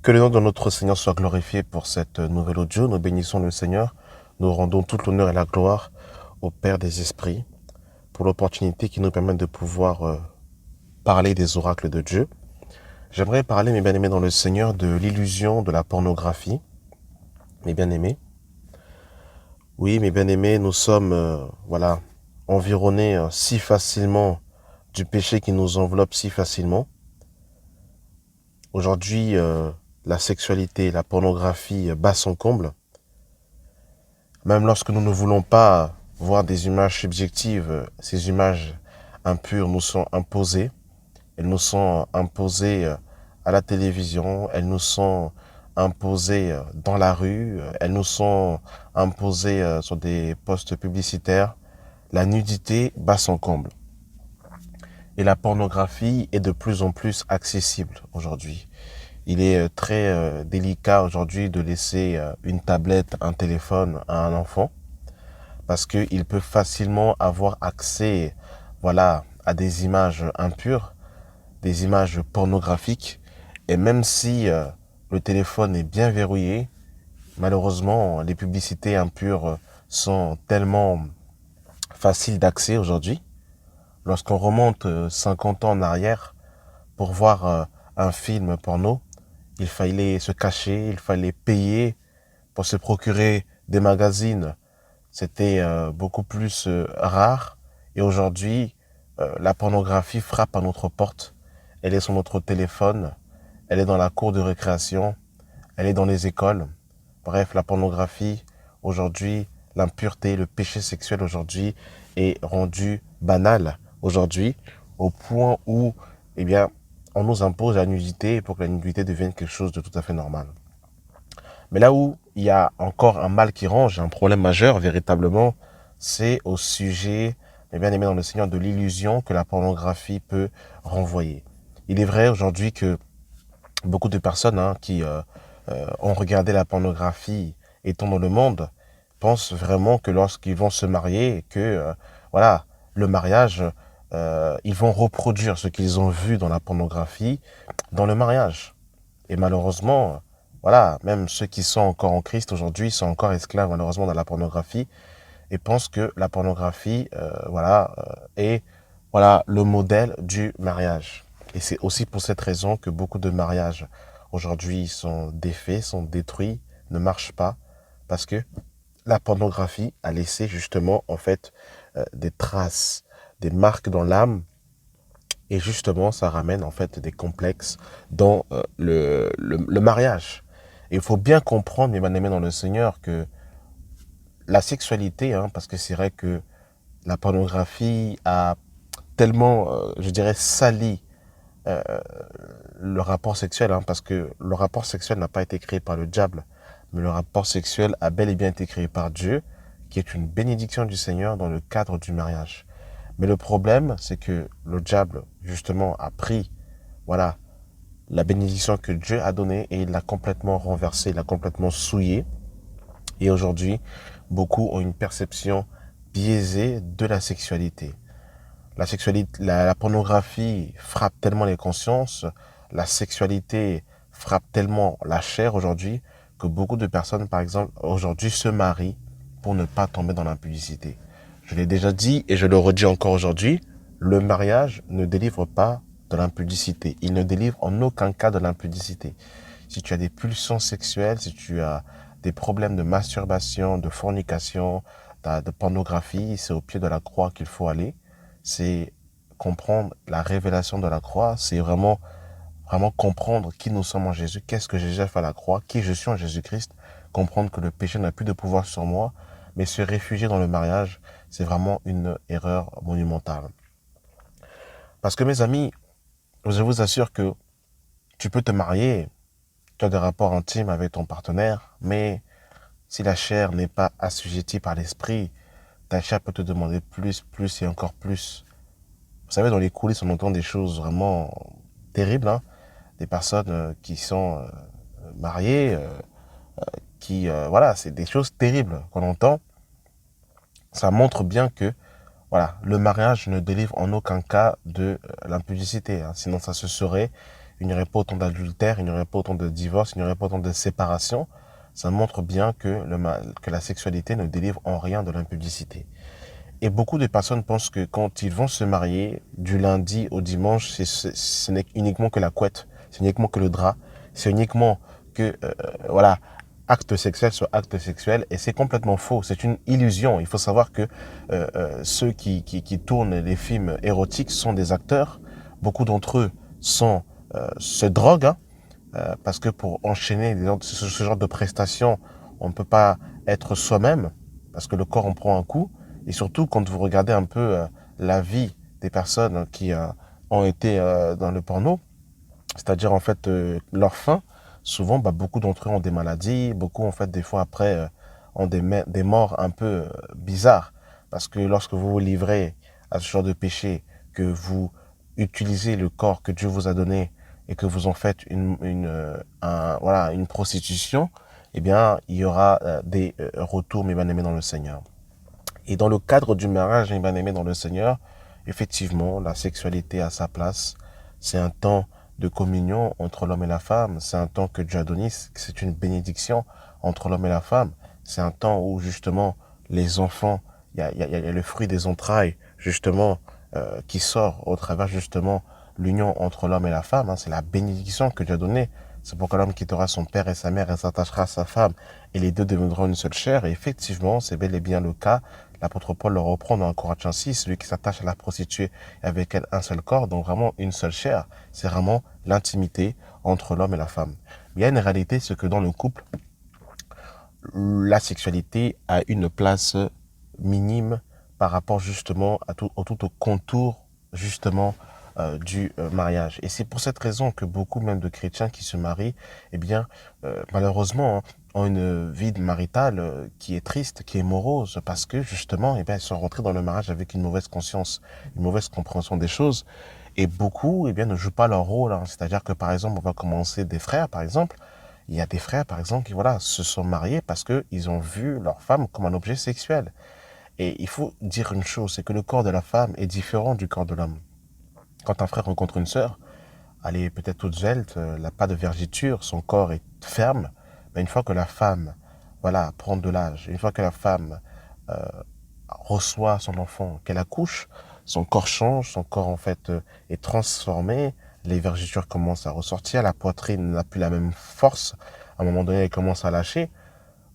Que le nom de notre Seigneur soit glorifié pour cette nouvelle audio. Nous bénissons le Seigneur. Nous rendons toute l'honneur et la gloire au Père des Esprits pour l'opportunité qui nous permet de pouvoir parler des oracles de Dieu. J'aimerais parler, mes bien-aimés dans le Seigneur, de l'illusion de la pornographie. Mes bien-aimés. Oui, mes bien-aimés, nous sommes environnés si facilement du péché qui nous enveloppe si facilement. Aujourd'hui, la sexualité, la pornographie bat son comble. Même lorsque nous ne voulons pas voir des images subjectives, ces images impures nous sont imposées. Elles nous sont imposées à la télévision, elles nous sont imposées dans la rue, elles nous sont imposées sur des postes publicitaires. La nudité bat son comble. Et la pornographie est de plus en plus accessible aujourd'hui. Il est très délicat aujourd'hui de laisser une tablette, un téléphone à un enfant parce qu'il peut facilement avoir accès à des images impures, des images pornographiques. Et même si le téléphone est bien verrouillé, malheureusement, les publicités impures sont tellement faciles d'accès aujourd'hui. Lorsqu'on remonte 50 ans en arrière pour voir un film porno, il fallait se cacher, il fallait payer pour se procurer des magazines. C'était beaucoup plus rare. Et aujourd'hui, la pornographie frappe à notre porte. Elle est sur notre téléphone, elle est dans la cour de récréation, elle est dans les écoles. Bref, la pornographie, aujourd'hui, l'impureté, le péché sexuel aujourd'hui est rendu banal aujourd'hui, au point où, eh bien, on nous impose la nudité pour que la nudité devienne quelque chose de tout à fait normal. Mais là où il y a encore un mal qui ronge, un problème majeur véritablement, c'est au sujet, mais bien aimé dans le Seigneur, de l'illusion que la pornographie peut renvoyer. Il est vrai aujourd'hui que beaucoup de personnes qui ont regardé la pornographie étant dans le monde pensent vraiment que lorsqu'ils vont se marier, que le mariage, ils vont reproduire ce qu'ils ont vu dans la pornographie dans le mariage. Et malheureusement, même ceux qui sont encore en Christ aujourd'hui sont encore esclaves malheureusement dans la pornographie et pensent que la pornographie, est le modèle du mariage. Et c'est aussi pour cette raison que beaucoup de mariages aujourd'hui sont défaits, sont détruits, ne marchent pas, parce que la pornographie a laissé justement en fait des traces, des marques dans l'âme. Et justement, ça ramène en fait des complexes dans le mariage. Et il faut bien comprendre, mes bien-aimés dans le Seigneur, que la sexualité, parce que c'est vrai que la pornographie a tellement, je dirais, sali euh, le rapport sexuel, parce que le rapport sexuel n'a pas été créé par le diable, mais le rapport sexuel a bel et bien été créé par Dieu, qui est une bénédiction du Seigneur dans le cadre du mariage. Mais le problème, c'est que le diable, justement, a pris, la bénédiction que Dieu a donnée et il l'a complètement renversée, il l'a complètement souillée. Et aujourd'hui, beaucoup ont une perception biaisée de la sexualité. La sexualité, la pornographie frappe tellement les consciences, la sexualité frappe tellement la chair aujourd'hui que beaucoup de personnes, par exemple, aujourd'hui se marient pour ne pas tomber dans l'impudicité. Je l'ai déjà dit et je le redis encore aujourd'hui, le mariage ne délivre pas de l'impudicité. Il ne délivre en aucun cas de l'impudicité. Si tu as des pulsions sexuelles, si tu as des problèmes de masturbation, de fornication, de pornographie, c'est au pied de la croix qu'il faut aller. C'est comprendre la révélation de la croix, c'est vraiment comprendre qui nous sommes en Jésus, qu'est-ce que Jésus a fait à la croix, qui je suis en Jésus-Christ, comprendre que le péché n'a plus de pouvoir sur moi, mais se réfugier dans le mariage, c'est vraiment une erreur monumentale. Parce que mes amis, je vous assure que tu peux te marier, tu as des rapports intimes avec ton partenaire, mais si la chair n'est pas assujettie par l'esprit, ta chair peut te demander plus, plus et encore plus. Vous savez, dans les coulisses, on entend des choses vraiment terribles, des personnes qui sont mariées, c'est des choses terribles qu'on entend. Ça montre bien que, le mariage ne délivre en aucun cas de l'impudicité, sinon ça se saurait. il n'y aurait pas autant d'adultère, il n'y aurait pas autant de divorces, il n'y aurait pas autant de séparations. Ça montre bien que la sexualité ne délivre en rien de l'impudicité. Et beaucoup de personnes pensent que quand ils vont se marier, du lundi au dimanche, ce n'est uniquement que la couette, c'est uniquement que le drap, c'est uniquement que, voilà, acte sexuel sur acte sexuel, et c'est complètement faux, c'est une illusion. Il faut savoir que ceux qui tournent les films érotiques sont des acteurs, beaucoup d'entre eux se droguent, hein, parce que pour enchaîner ce genre de prestations, on ne peut pas être soi-même, parce que le corps en prend un coup. Et surtout, quand vous regardez un peu la vie des personnes qui ont été dans le porno, c'est-à-dire en fait leur fin, souvent beaucoup d'entre eux ont des maladies, beaucoup en fait des fois après ont des morts un peu bizarres. Parce que lorsque vous vous livrez à ce genre de péché, que vous utilisez le corps que Dieu vous a donné et que vous en faites voilà, une prostitution, eh bien, il y aura des retours, mes bien-aimés, dans le Seigneur. Et dans le cadre du mariage, mes bien-aimés, dans le Seigneur, effectivement, la sexualité a sa place. C'est un temps de communion entre l'homme et la femme. C'est un temps que Dieu a donné. C'est une bénédiction entre l'homme et la femme. C'est un temps où, justement, les enfants, il y a le fruit des entrailles, justement, qui sort au travers, justement, l'union entre l'homme et la femme. Hein. C'est la bénédiction que Dieu a donnée. C'est pourquoi l'homme quittera son père et sa mère et s'attachera à sa femme, et les deux deviendront une seule chair. Et effectivement, c'est bel et bien le cas. L'apôtre Paul le reprend dans 1 Corinthiens 6, celui qui s'attache à la prostituée et avec elle un seul corps, donc vraiment une seule chair. C'est vraiment l'intimité entre l'homme et la femme. Mais il y a une réalité, c'est que dans le couple, la sexualité a une place minime par rapport justement tout au contour justement du mariage. Et c'est pour cette raison que beaucoup même de chrétiens qui se marient, eh bien, malheureusement, hein, ont une vie maritale qui est triste, qui est morose, parce que justement, eh bien, ils sont rentrés dans le mariage avec une mauvaise conscience, une mauvaise compréhension des choses. Et beaucoup, eh bien, ne jouent pas leur rôle. Hein. C'est-à-dire que, par exemple, on va commencer des frères, par exemple. Il y a des frères, par exemple, qui, voilà, se sont mariés parce qu'ils ont vu leur femme comme un objet sexuel. Et il faut dire une chose, c'est que le corps de la femme est différent du corps de l'homme. Quand un frère rencontre une sœur, elle est peut-être toute svelte, elle n'a pas de vergiture, son corps est ferme. Mais une fois que la femme, voilà, prend de l'âge, une fois que la femme euh, reçoit son enfant, qu'elle accouche, son corps change, son corps en fait est transformé, les vergetures commencent à ressortir, la poitrine n'a plus la même force, à un moment donné elle commence à lâcher.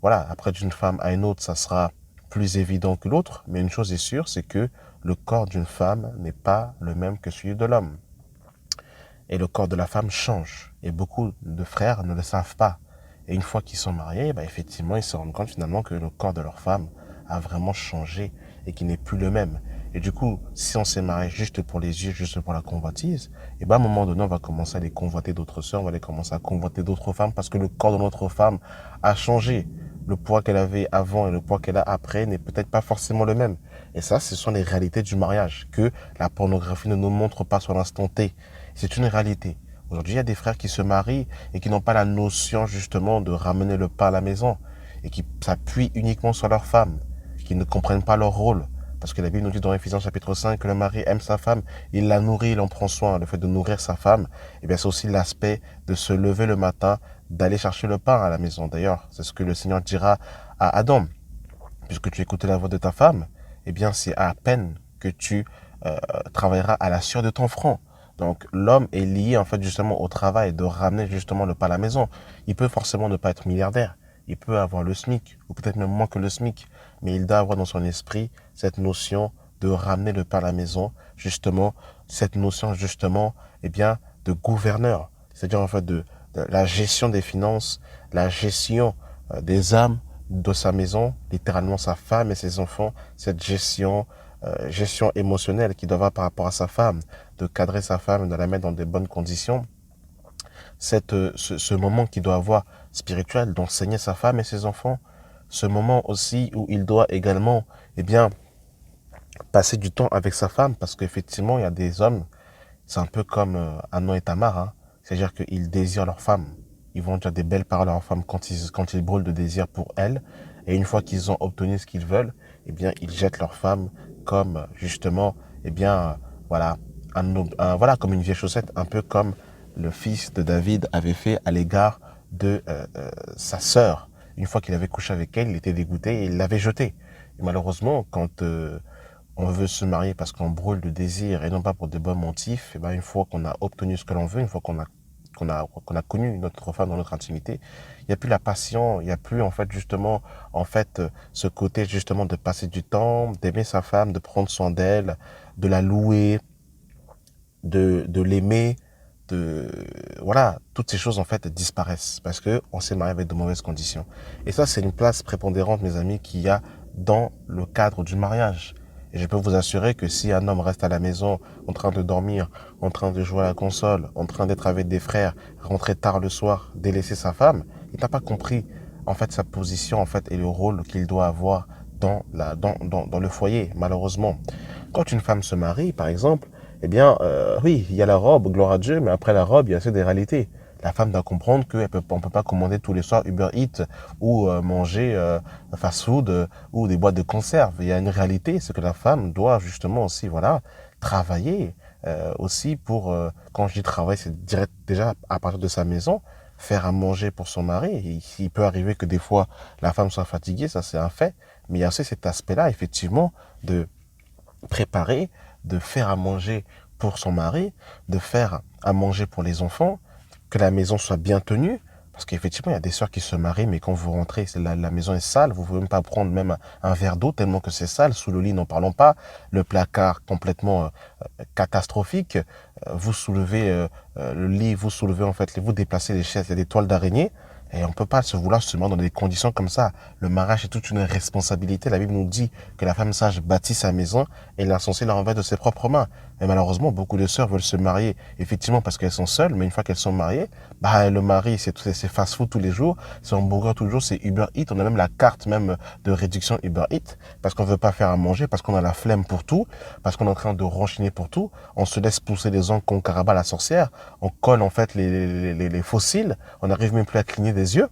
Voilà, après d'une femme à une autre, ça sera plus évident que l'autre, mais une chose est sûre, c'est que le corps d'une femme n'est pas le même que celui de l'homme. Et le corps de la femme change. Et beaucoup de frères ne le savent pas. Et une fois qu'ils sont mariés, effectivement, ils se rendent compte finalement que le corps de leur femme a vraiment changé et qu'il n'est plus le même. Et du coup, si on s'est marié juste pour les yeux, juste pour la convoitise, à un moment donné, on va commencer à les convoiter d'autres sœurs, on va les commencer à convoiter d'autres femmes parce que le corps de notre femme a changé. Le poids qu'elle avait avant et le poids qu'elle a après n'est peut-être pas forcément le même. Et ça, ce sont les réalités du mariage que la pornographie ne nous montre pas sur l'instant T. C'est une réalité. Aujourd'hui, il y a des frères qui se marient et qui n'ont pas la notion justement de ramener le pain à la maison et qui s'appuient uniquement sur leur femme, qui ne comprennent pas leur rôle. Parce que la Bible nous dit dans Ephésiens chapitre 5 que le mari aime sa femme, il la nourrit, il en prend soin. Le fait de nourrir sa femme, c'est aussi l'aspect de se lever le matin, d'aller chercher le pain à la maison. D'ailleurs, c'est ce que le Seigneur dira à Adam. Puisque tu écoutes la voix de ta femme, c'est à peine que tu travailleras à la sueur de ton front. Donc l'homme est lié en fait justement au travail de ramener justement le pain à la maison. Il peut forcément ne pas être milliardaire, il peut avoir le SMIC ou peut-être même moins que le SMIC, mais il doit avoir dans son esprit cette notion de ramener le pain à la maison, justement cette notion justement de gouverneur, c'est-à-dire en fait de la gestion des finances, la gestion des âmes de sa maison, littéralement sa femme et ses enfants, cette gestion émotionnelle qu'il doit avoir par rapport à sa femme, de cadrer sa femme, de la mettre dans de bonnes conditions, ce moment qu'il doit avoir spirituel, d'enseigner sa femme et ses enfants, ce moment aussi où il doit également, passer du temps avec sa femme, parce qu'effectivement, il y a des hommes, c'est un peu comme Amnon et Tamar, hein, c'est-à-dire qu'ils désirent leur femme. Ils vont dire des belles paroles à leur femme quand ils brûlent de désir pour elle. Et une fois qu'ils ont obtenu ce qu'ils veulent, ils jettent leur femme comme justement, voilà, voilà, comme une vieille chaussette, un peu comme le fils de David avait fait à l'égard de sa sœur. Une fois qu'il avait couché avec elle, il était dégoûté et il l'avait jetée. Et malheureusement, quand on veut se marier parce qu'on brûle de désir et non pas pour de bons motifs, et ben une fois qu'on a obtenu ce que l'on veut, une fois qu'on a connu notre femme dans notre intimité, il n'y a plus la passion, il n'y a plus en fait justement ce côté justement de passer du temps, d'aimer sa femme, de prendre soin d'elle, de la louer, de l'aimer, de voilà, toutes ces choses en fait disparaissent parce que on s'est marié avec de mauvaises conditions. Et ça, c'est une place prépondérante, mes amis, qu'il y a dans le cadre du mariage. Et je peux vous assurer que si un homme reste à la maison en train de dormir, en train de jouer à la console, en train d'être avec des frères, rentrer tard le soir, délaisser sa femme, il n'a pas compris en fait sa position en fait et le rôle qu'il doit avoir dans le foyer, malheureusement. Quand une femme se marie, par exemple, eh bien, oui, il y a la robe, gloire à Dieu, mais après la robe, il y a aussi des réalités. La femme doit comprendre qu'on ne peut pas commander tous les soirs Uber Eats ou manger fast-food ou des boîtes de conserve. Il y a une réalité, c'est que la femme doit justement aussi, voilà, travailler aussi pour, quand je dis travail, c'est direct déjà à partir de sa maison, faire à manger pour son mari. Il peut arriver que des fois, la femme soit fatiguée, ça c'est un fait, mais il y a aussi cet aspect-là, effectivement, de préparer, de faire à manger pour son mari, de faire à manger pour les enfants, que la maison soit bien tenue. Parce qu'effectivement, il y a des sœurs qui se marient, mais quand vous rentrez, la maison est sale, vous ne pouvez même pas prendre même un verre d'eau tellement que c'est sale. Sous le lit, n'en parlons pas. Le placard complètement catastrophique. Vous soulevez le lit, vous soulevez en fait, vous déplacez les chaises, il y a des toiles d'araignée. Et on ne peut pas se vouloir se mettre dans des conditions comme ça. Le mariage est toute une responsabilité. La Bible nous dit que la femme sage bâtit sa maison et l'insensé la renvoie de ses propres mains. Mais malheureusement, beaucoup de sœurs veulent se marier, effectivement parce qu'elles sont seules, mais une fois qu'elles sont mariées, bah, le mari, c'est fast-food tous les jours, c'est hamburger tous les jours, c'est Uber Eats. On a même la carte même de réduction Uber Eats parce qu'on veut pas faire à manger, parce qu'on a la flemme pour tout, parce qu'on est en train de renchiner pour tout. On se laisse pousser les ongles comme Caraba la sorcière. On colle en fait les fossiles. On n'arrive même plus à cligner des yeux.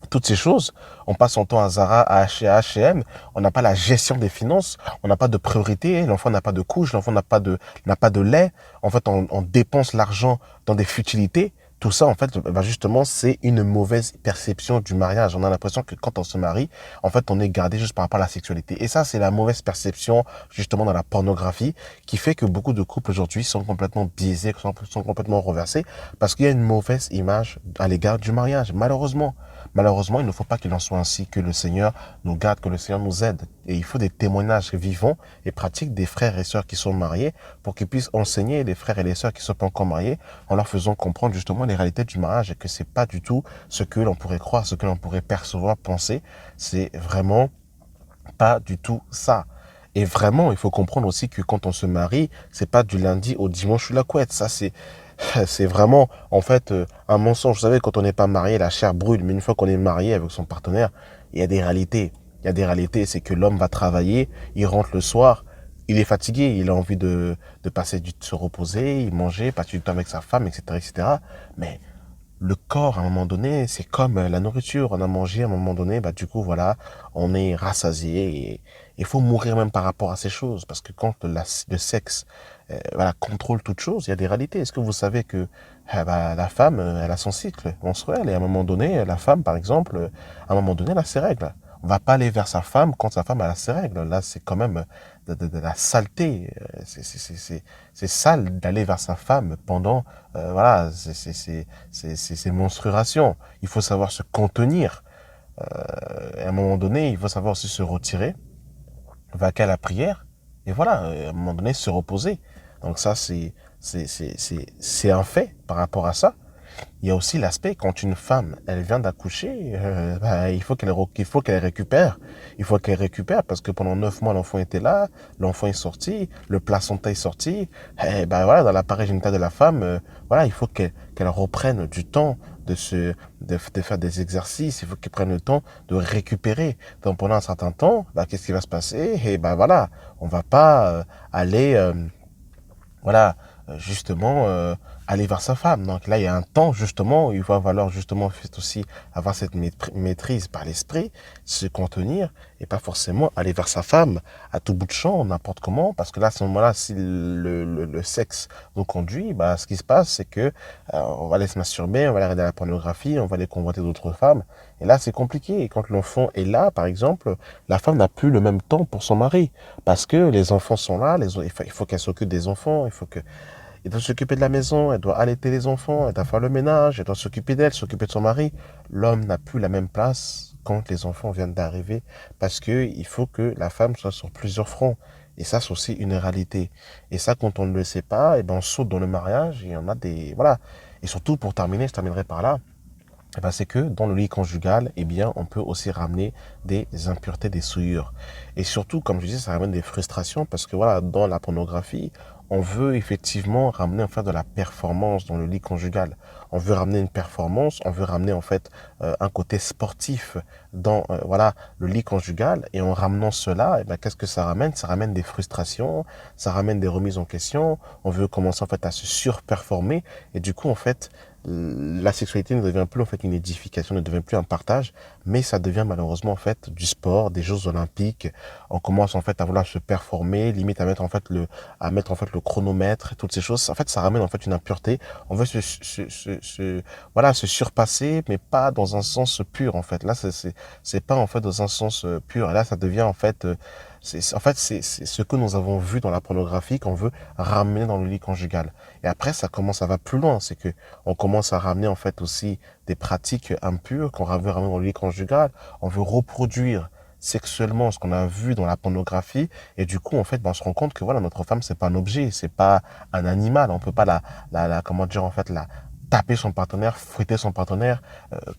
Toutes ces choses, on passe son temps à Zara, à H&M, on n'a pas la gestion des finances, on n'a pas de priorité, l'enfant n'a pas de couche, l'enfant n'a pas de lait. En fait, on dépense l'argent dans des futilités. Tout ça, en fait, bah justement, c'est une mauvaise perception du mariage. On a l'impression que quand on se marie, en fait, on est gardé juste par rapport à la sexualité. Et ça, c'est la mauvaise perception, justement, dans la pornographie, qui fait que beaucoup de couples aujourd'hui sont complètement biaisés, sont complètement renversés, parce qu'il y a une mauvaise image à l'égard du mariage, malheureusement. Malheureusement, il ne faut pas qu'il en soit ainsi, que le Seigneur nous garde, que le Seigneur nous aide. Et il faut des témoignages vivants et pratiques des frères et sœurs qui sont mariés pour qu'ils puissent enseigner les frères et les sœurs qui ne sont pas encore mariés en leur faisant comprendre justement les réalités du mariage et que c'est pas du tout ce que l'on pourrait croire, ce que l'on pourrait percevoir, penser. C'est vraiment pas du tout ça. Et vraiment, il faut comprendre aussi que quand on se marie, c'est pas du lundi au dimanche la couette. Ça, c'est vraiment, en fait, un mensonge. Vous savez, quand on n'est pas marié, la chair brûle. Mais une fois qu'on est marié avec son partenaire, il y a des réalités. Il y a des réalités, c'est que l'homme va travailler, il rentre le soir, il est fatigué, il a envie de passer de se reposer, il manger, passer du temps avec sa femme, etc., etc. Mais le corps, à un moment donné, c'est comme la nourriture. On a mangé, à un moment donné, bah, du coup, voilà, on est rassasié et il faut mourir même par rapport à ces choses. Parce que quand le sexe, voilà, contrôle toute chose, il y a des réalités. Est-ce que vous savez que, bah, la femme, elle a son cycle menstruel et à un moment donné, la femme, par exemple, à un moment donné, elle a ses règles. On va pas aller vers sa femme quand sa femme a ses règles. Là, c'est quand même de la saleté. C'est sale d'aller vers sa femme pendant, voilà, c'est menstruations. Il faut savoir se contenir. À un moment donné, il faut savoir aussi se retirer, vaquer à la prière, et voilà, à un moment donné, se reposer. Donc ça, c'est un fait par rapport à ça. Il y a aussi l'aspect quand une femme, elle vient d'accoucher, bah, il faut qu'elle récupère. Il faut qu'elle récupère parce que pendant 9 mois, l'enfant était là, l'enfant est sorti, le placenta est sorti. Et ben voilà, dans l'appareil génital de la femme, voilà, il faut qu'elle reprenne du temps de faire des exercices. Il faut qu'elle prenne le temps de récupérer. Donc pendant un certain temps, bah, qu'est-ce qui va se passer? Et ben voilà, on va pas aller, voilà, justement aller vers sa femme. Donc là, il y a un temps justement où il va falloir justement aussi avoir cette maîtrise par l'esprit, se contenir et pas forcément aller vers sa femme à tout bout de champ, n'importe comment, parce que là, à ce moment-là, si le sexe nous conduit, bah, ce qui se passe, c'est que on va aller se masturber, on va aller regarder la pornographie, on va aller convoiter d'autres femmes, et là, c'est compliqué. Et quand l'enfant est là, par exemple, la femme n'a plus le même temps pour son mari, parce que les enfants sont là, il faut qu'elle s'occupe des enfants, elle doit s'occuper de la maison, elle doit allaiter les enfants, elle doit faire le ménage, elle doit s'occuper d'elle, s'occuper de son mari. L'homme n'a plus la même place quand les enfants viennent d'arriver parce que il faut que la femme soit sur plusieurs fronts. Et ça, c'est aussi une réalité. Et ça, quand on ne le sait pas, et ben, on saute dans le mariage et on a des, voilà. Et surtout, pour terminer, je terminerai par là. Eh ben, c'est que dans le lit conjugal, eh bien, on peut aussi ramener des impuretés, des souillures. Et surtout, comme je disais, ça ramène des frustrations parce que voilà, dans la pornographie, on veut effectivement ramener en fait de la performance dans le lit conjugal. On veut ramener une performance, on veut ramener en fait un côté sportif dans voilà le lit conjugal. Et en ramenant cela, eh ben, qu'est-ce que ça ramène? Ça ramène des frustrations, ça ramène des remises en question. On veut commencer en fait à se surperformer et du coup en fait la sexualité ne devient plus en fait une édification, ne devient plus un partage, mais ça devient malheureusement en fait du sport, des Jeux Olympiques. On commence en fait à vouloir se performer, limite à mettre en fait le chronomètre, toutes ces choses. En fait, ça ramène en fait une impureté. On veut voilà, se surpasser, mais pas dans un sens pur en fait. Là, c'est pas en fait dans un sens pur. Et là, ça devient en fait c'est ce que nous avons vu dans la pornographie qu'on veut ramener dans le lit conjugal. Et après, ça va plus loin. C'est que on commence à ramener en fait aussi des pratiques impures qu'on veut ramener dans le lit conjugal. On veut reproduire sexuellement ce qu'on a vu dans la pornographie. Et du coup, en fait, ben, on se rend compte que voilà, notre femme, c'est pas un objet, c'est pas un animal. On peut pas comment dire, en fait, taper son partenaire, fouetter son partenaire,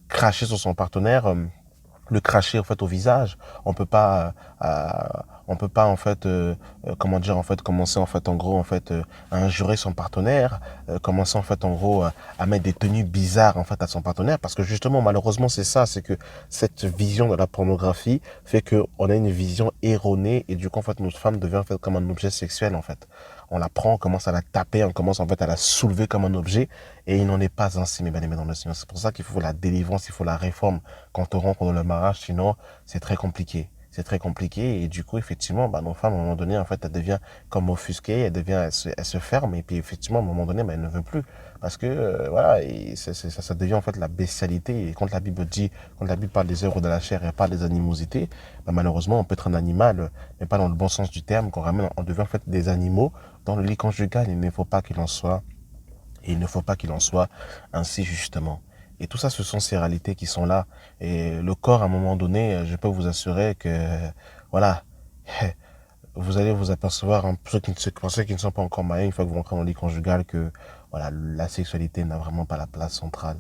cracher sur son partenaire, le cracher en fait au visage. On peut pas en fait comment dire en fait commencer en fait en gros en fait à injurer son partenaire, commencer en fait en gros à mettre des tenues bizarres en fait à son partenaire parce que justement malheureusement c'est ça, c'est que cette vision de la pornographie fait que on a une vision erronée et du coup en fait notre femme devient en fait comme un objet sexuel en fait. On la prend, on commence à la taper, on commence en fait à la soulever comme un objet et il n'en est pas ainsi mes bien-aimés dans le Seigneur. C'est pour ça qu'il faut la délivrance, il faut la réforme quand on rentre dans le mariage, sinon c'est très compliqué. C'est très compliqué et du coup effectivement nos femmes à un moment donné en fait elles deviennent comme offusquées, elles se ferment et puis effectivement à un moment donné elles ne veulent plus parce que voilà et ça devient en fait la bestialité et quand la Bible parle des œuvres de la chair et pas des animosités, malheureusement on peut être un animal mais pas dans le bon sens du terme, on devient en fait des animaux dans le lit conjugal. Il ne faut pas qu'il en soit et il ne faut pas qu'il en soit ainsi justement. Et tout ça, ce sont ces réalités qui sont là. Et le corps, à un moment donné, je peux vous assurer que, voilà, vous allez vous apercevoir, pour ceux qui ne sont pas encore mariés, une fois que vous rentrez dans le lit conjugal, que, voilà, la sexualité n'a vraiment pas la place centrale.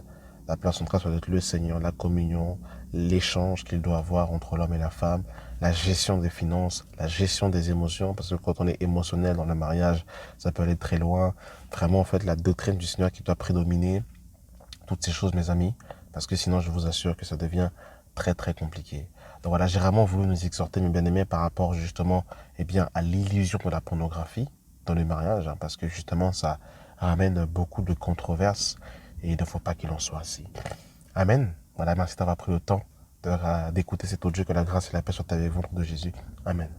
La place centrale, ça doit être le Seigneur, la communion, l'échange qu'il doit avoir entre l'homme et la femme, la gestion des finances, la gestion des émotions, parce que quand on est émotionnel dans le mariage, ça peut aller très loin. Vraiment, en fait, la doctrine du Seigneur qui doit prédominer, toutes ces choses, mes amis, parce que sinon, je vous assure que ça devient très, très compliqué. Donc voilà, j'ai vraiment voulu nous exhorter, mes bien-aimés, par rapport justement, à l'illusion de la pornographie dans le mariage, parce que justement, ça ramène beaucoup de controverses et il ne faut pas qu'il en soit ainsi. Amen. Voilà, merci d'avoir pris le temps d'écouter cet audio, que la grâce et la paix soient avec vous, au nom de Jésus. Amen.